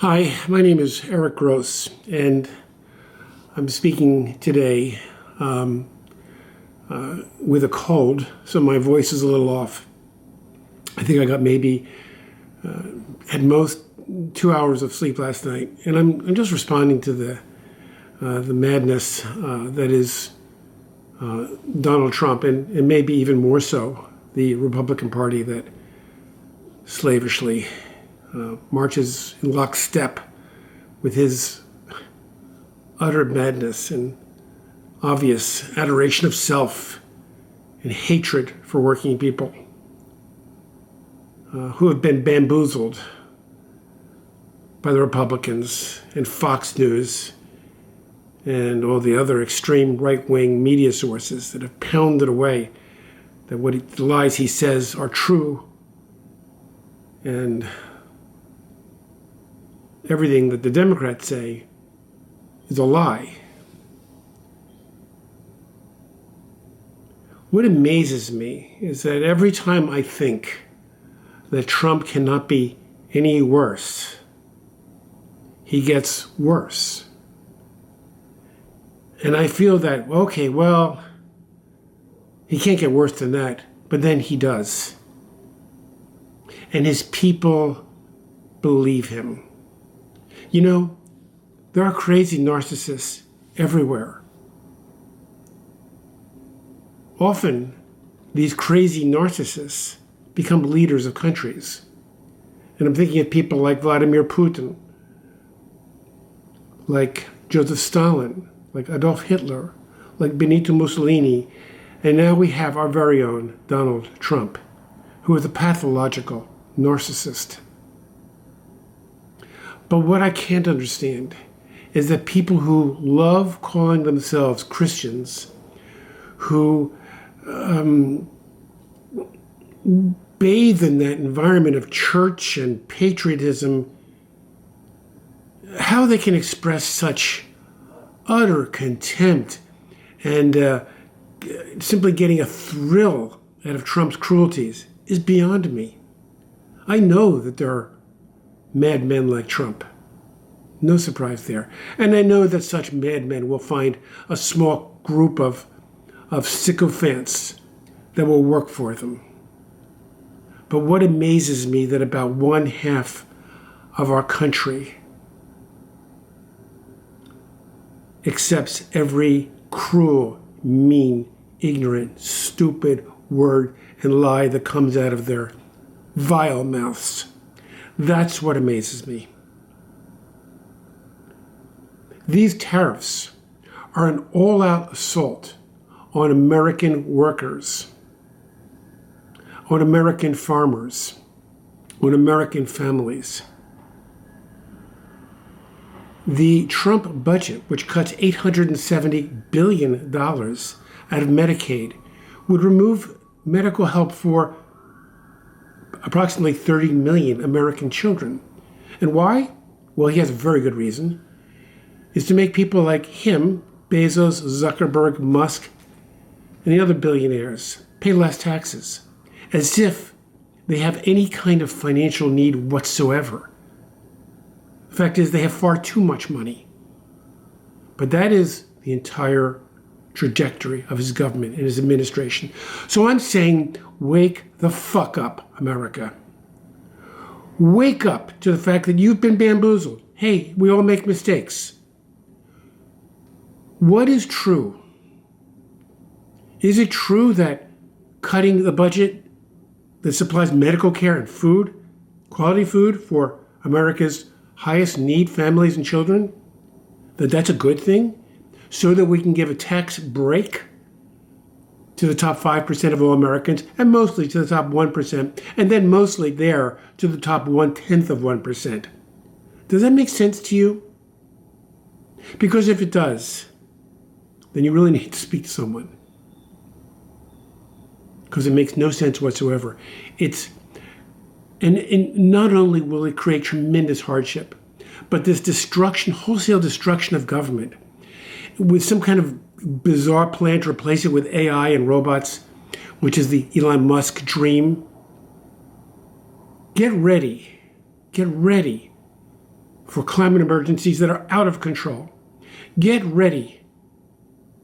Hi, my name is Eric Gross, and I'm speaking today with a cold, so my voice is a little off. I think I got maybe at most 2 hours of sleep last night, and I'm just responding to the madness that is Donald Trump, and maybe even more so the Republican Party that slavishly marches in lockstep with his utter madness and obvious adoration of self and hatred for working people who have been bamboozled by the Republicans and Fox News and all the other extreme right-wing media sources that have pounded away that the lies he says are true, and everything that the Democrats say is a lie. What amazes me is that every time I think that Trump cannot be any worse, he gets worse. And I feel that, okay, well, he can't get worse than that, but then he does. And his people believe him. You know, there are crazy narcissists everywhere. Often, these crazy narcissists become leaders of countries. And I'm thinking of people like Vladimir Putin, like Joseph Stalin, like Adolf Hitler, like Benito Mussolini, and now we have our very own Donald Trump, who is a pathological narcissist. But what I can't understand is that people who love calling themselves Christians, who bathe in that environment of church and patriotism, how they can express such utter contempt and simply getting a thrill out of Trump's cruelties is beyond me. I know that there are madmen like Trump. No surprise there. And I know that such madmen will find a small group of sycophants that will work for them. But what amazes me that about one half of our country accepts every cruel, mean, ignorant, stupid word and lie that comes out of their vile mouths. That's what amazes me. These tariffs are an all-out assault on American workers, on American farmers, on American families. The Trump budget, which cuts $870 billion out of Medicaid, would remove medical help for approximately 30 million American children. And why? Well, he has a very good reason. Is to make people like him, Bezos, Zuckerberg, Musk, and the other billionaires pay less taxes, as if they have any kind of financial need whatsoever. The fact is, they have far too much money. But that is the entire trajectory of his government and his administration. So I'm saying, wake the fuck up, America. Wake up to the fact that you've been bamboozled. Hey, we all make mistakes. What is true? Is it true that cutting the budget that supplies medical care and food, quality food for America's highest need families and children, that's a good thing? So that we can give a tax break to the top 5% of all Americans, and mostly to the top 1%, and then mostly there to the top 1/10 of 1%. Does that make sense to you? Because if it does, then you really need to speak to someone. Because it makes no sense whatsoever. And not only will it create tremendous hardship, but this destruction, wholesale destruction of government, with some kind of bizarre plan to replace it with AI and robots, which is the Elon Musk dream. Get ready for climate emergencies that are out of control. Get ready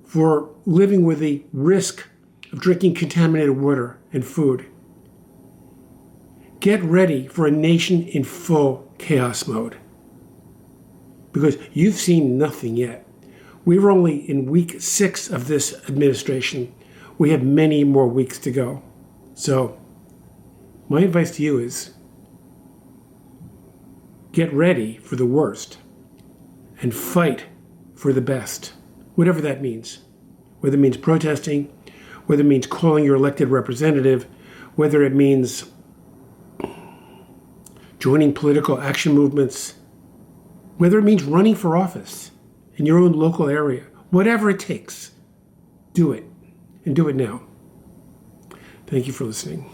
for living with the risk of drinking contaminated water and food. Get ready for a nation in full chaos mode. Because you've seen nothing yet. We're only in week 6 of this administration. We have many more weeks to go. So, my advice to you is get ready for the worst and fight for the best, whatever that means. Whether it means protesting, whether it means calling your elected representative, whether it means joining political action movements, whether it means running for office in your own local area, whatever it takes, do it, and do it now. Thank you for listening.